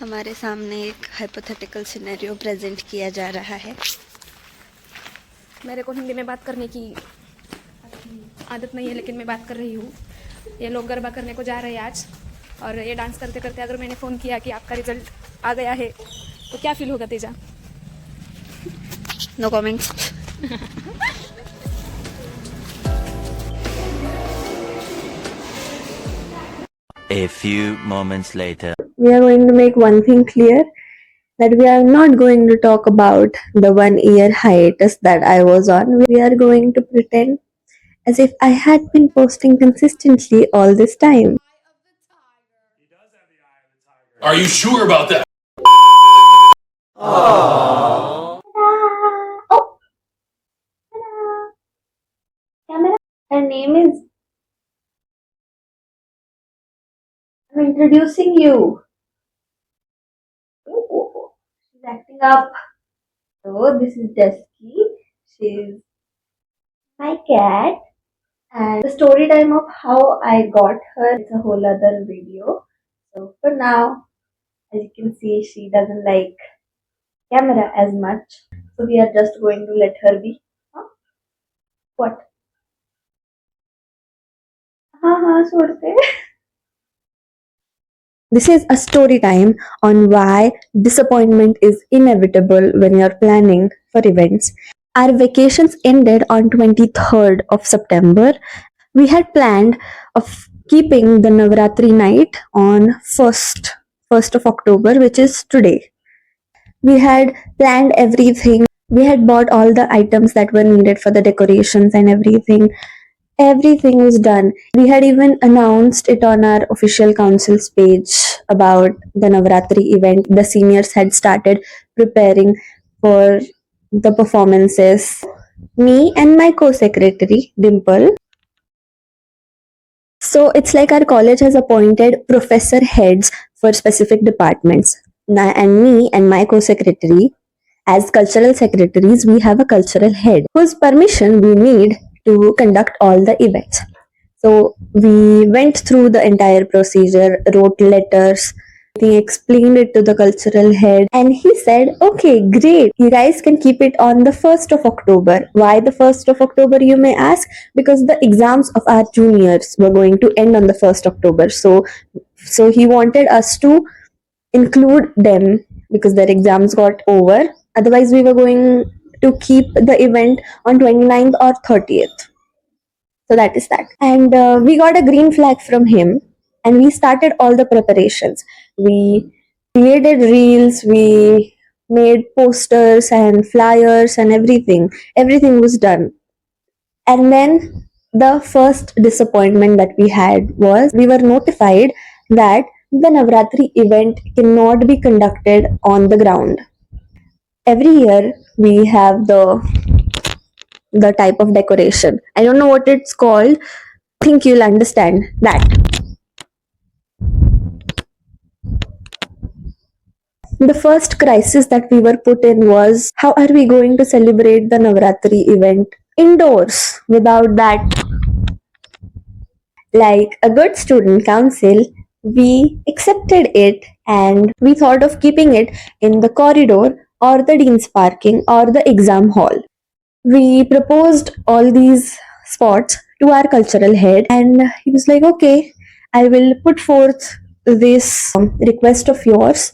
हमारे सामने एक हाइपोथेटिकल सिनेरियो प्रेजेंट किया जा रहा है। मेरे को हिंदी में बात करने की आदत नहीं है, लेकिन मैं बात कर रही हूँ। ये लोग गरबा करने को जा रहे हैं आज, और ये डांस करते करते अगर मैंने फ़ोन किया कि आपका रिजल्ट आ गया है तो क्या फील होगा Teja? No comments. A few moments later. We are going to make one thing clear, that we are not going to talk about the 1 year hiatus that I was on. We are going to pretend as if I had been posting consistently all this time. Are you sure about that? Oh, camera. Her name is. I'm introducing you. Oh, she's acting up. So this is Dusky. She's my cat. And the story time of how I got her is a whole other video. So for now, as you can see, she doesn't like camera as much. So we are just going to let her be. Huh? What? छोड़ते. This is a story time on why disappointment is inevitable when you're planning for events. Our vacations ended on 23rd of September. We had planned of keeping the Navratri night on 1st of October, which is today. We had planned everything. We had bought all the items that were needed for the decorations and everything. Everything was done. We had even announced it on our official council's page about the Navratri event. The seniors had started preparing for the performances. Me and my co-secretary, Dimple. So it's like our college has appointed professor heads for specific departments. And me and my co-secretary, as cultural secretaries, we have a cultural head whose permission we need to conduct all the events. So we went through the entire procedure, wrote letters, he explained it to the cultural head, and he said, okay, great, you guys can keep it on the 1st of October. Why the 1st of October, you may ask? Because the exams of our juniors were going to end on the 1st October. So he wanted us to include them because their exams got over. Otherwise, we were going to keep the event on 29th or 30th. So that is that. And we got a green flag from him, and we started all the preparations. We created reels, we made posters and flyers and everything. Everything was done. And then the first disappointment that we had was we were notified that the Navratri event cannot be conducted on the ground. Every year we have the type of decoration. I don't know what it's called. I think you'll understand that. The first crisis that we were put in was, how are we going to celebrate the Navratri event indoors without that? Like a good student council, we accepted it and we thought of keeping it in the corridor or the dean's parking or the exam hall. We proposed all these spots to our cultural head, and he was like, okay, I will put forth this request of yours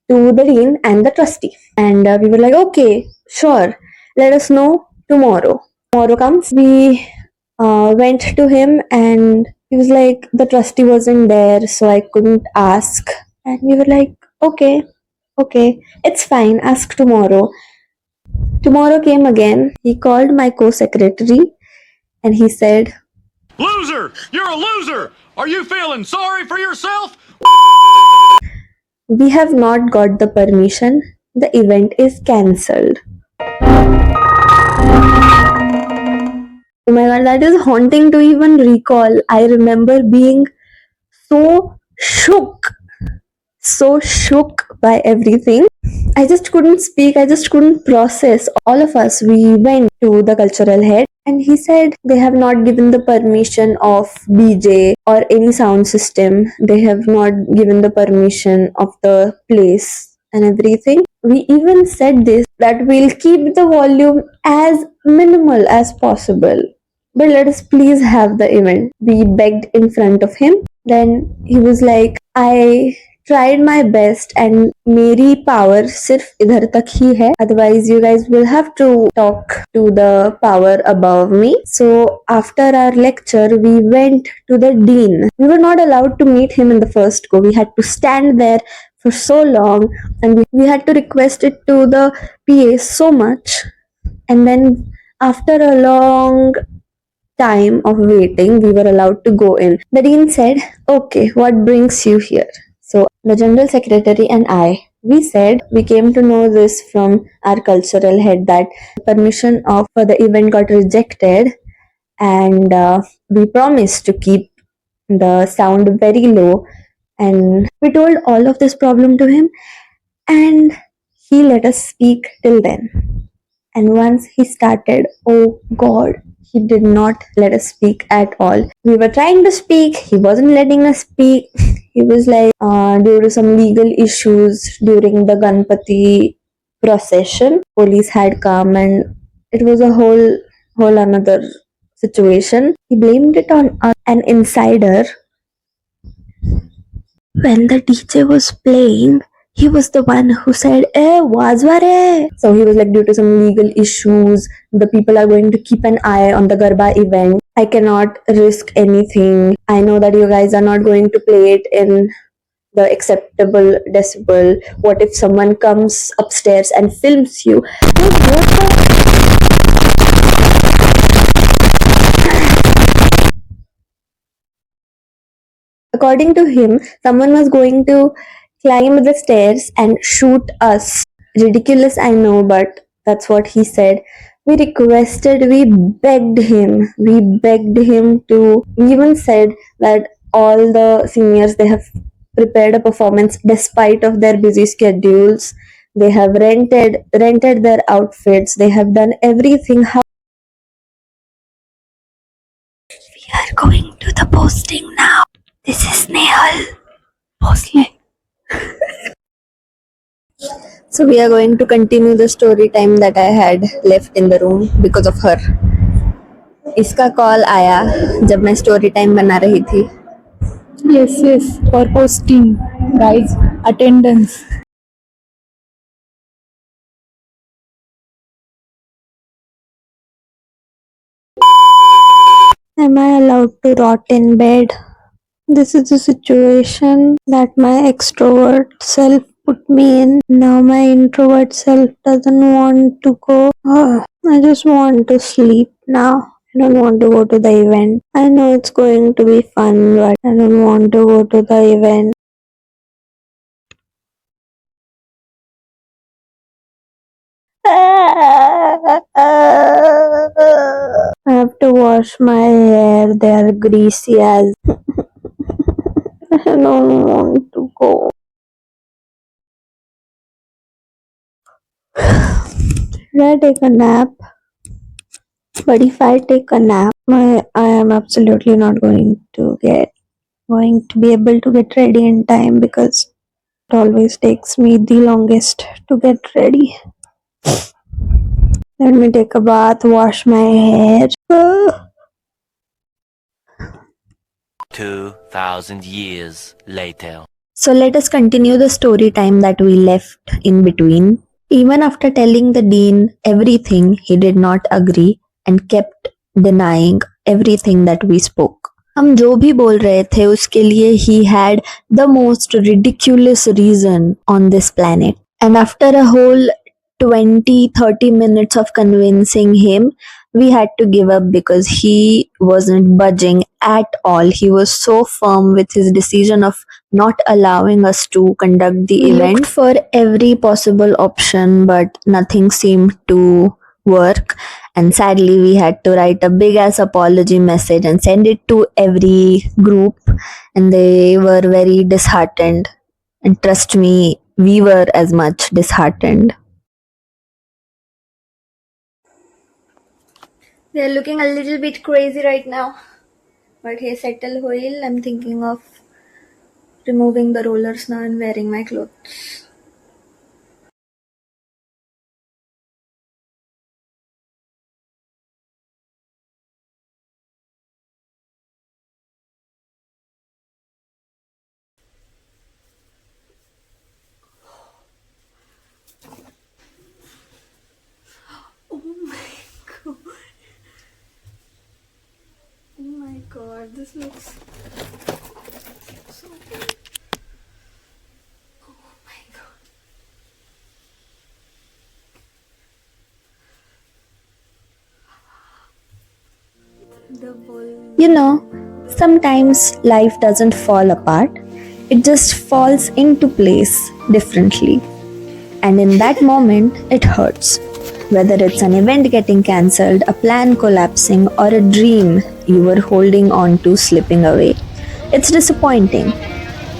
to the dean and the trustee. And we were like, okay, sure, let us know tomorrow. Tomorrow comes, we went to him, and he was like, the trustee wasn't there, so I couldn't ask. And we were like, okay, it's fine, ask tomorrow. Tomorrow came again. He called my co-secretary and he said, Loser! You're a loser! Are you feeling sorry for yourself? we have not got the permission. The event is cancelled. Oh my god, that is haunting to even recall. I remember being so shook by everything. I just couldn't speak, I just couldn't process. All of us, we went to the cultural head And he said they have not given the permission of DJ or any sound system. They have not given the permission of the place and everything. We even said this that we'll keep the volume as minimal as possible. But let us please have the event. We begged in front of him. Then he was like, I tried my best and मेरी power सिर्फ इधर तक ही है. Otherwise you guys will have to talk to the power above me. So after our lecture we went to the dean. We were not allowed to meet him in the first go. We had to stand there for so long and we had to request it to the PA so much. And then after a long time of waiting, we were allowed to go in. The dean said, okay, what brings you here? So the general secretary and we said we came to know this from our cultural head that permission of for the event got rejected, and we promised to keep the sound very low, and we told all of this problem to him, and he let us speak till then. And once he started, oh God, he did not let us speak at all. We were trying to speak, he wasn't letting us speak. He was like, due to some legal issues during the Ganpati procession, police had come and it was a whole another situation. He blamed it on an insider. When the DJ was playing, he was the one who said, "Eh, wazware." So he was like, due to some legal issues, the people are going to keep an eye on the Garba event. I cannot risk anything. I know that you guys are not going to play it in the acceptable decibel. What if someone comes upstairs and films you? Like, what the- According to him, someone was going to climb the stairs and shoot us. Ridiculous, I know, but that's what he said. We requested, we begged him. We even said that all the seniors, they have prepared a performance despite of their busy schedules. They have rented their outfits. They have done everything. How we are going to the posting now. This is Nehal. Mostly. So we are going to continue the story time that I had left in the room because of her. इसका call आया जब मैं story time बना रही थी. Yes, yes, for posting, guys, attendance. Am I allowed to rot in bed? This is the situation that my extrovert self put me in. Now my introvert self doesn't want to go. I just want to sleep now. I don't want to go to the event. I know it's going to be fun, but I don't want to go to the event. I have to wash my hair. They are greasy as. I don't want to go. Should I take a nap? But if I take a nap, I am absolutely not going to be able to get ready in time because it always takes me the longest to get ready. Let me take a bath, wash my hair. 2,000 years later. So let us continue the story time that we left in between. Even after telling the dean everything, he did not agree and kept denying everything that we spoke. हम जो भी बोल रहे थे उसके लिए he had the most ridiculous reason on this planet. And after a whole 20-30 minutes of convincing him, we had to give up because he wasn't budging at all. He was so firm with his decision of not allowing us to conduct the event. Looked for every possible option, but nothing seemed to work. And sadly, we had to write a big ass apology message and send it to every group, and they were very disheartened. And trust me, we were as much disheartened. They are looking a little bit crazy right now. But hey, settle hoil. I'm thinking of removing the rollers now and wearing my clothes. Oh my god, this looks so good. Oh my god. The bowl. You know, sometimes life doesn't fall apart, it just falls into place differently. And in that moment, it hurts. Whether it's an event getting cancelled, a plan collapsing, or a dream you were holding on to slipping away. It's disappointing.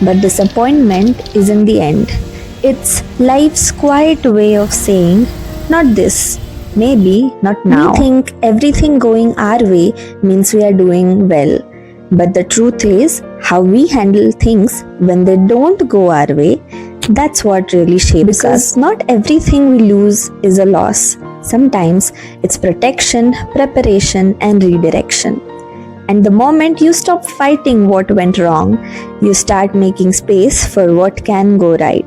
But disappointment isn't the end. It's life's quiet way of saying, not this, maybe not now. We think everything going our way means we are doing well. But the truth is, how we handle things when they don't go our way, that's what really shapes us. Not everything we lose is a loss. Sometimes it's protection, preparation, and redirection. And the moment you stop fighting what went wrong, you start making space for what can go right.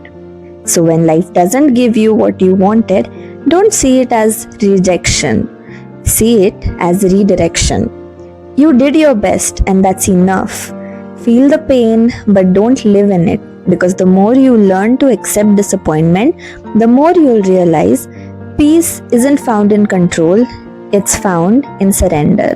So when life doesn't give you what you wanted, don't see it as rejection. See it as redirection. You did your best, and that's enough. Feel the pain, but don't live in it. Because the more you learn to accept disappointment, the more you'll realize peace isn't found in control, it's found in surrender.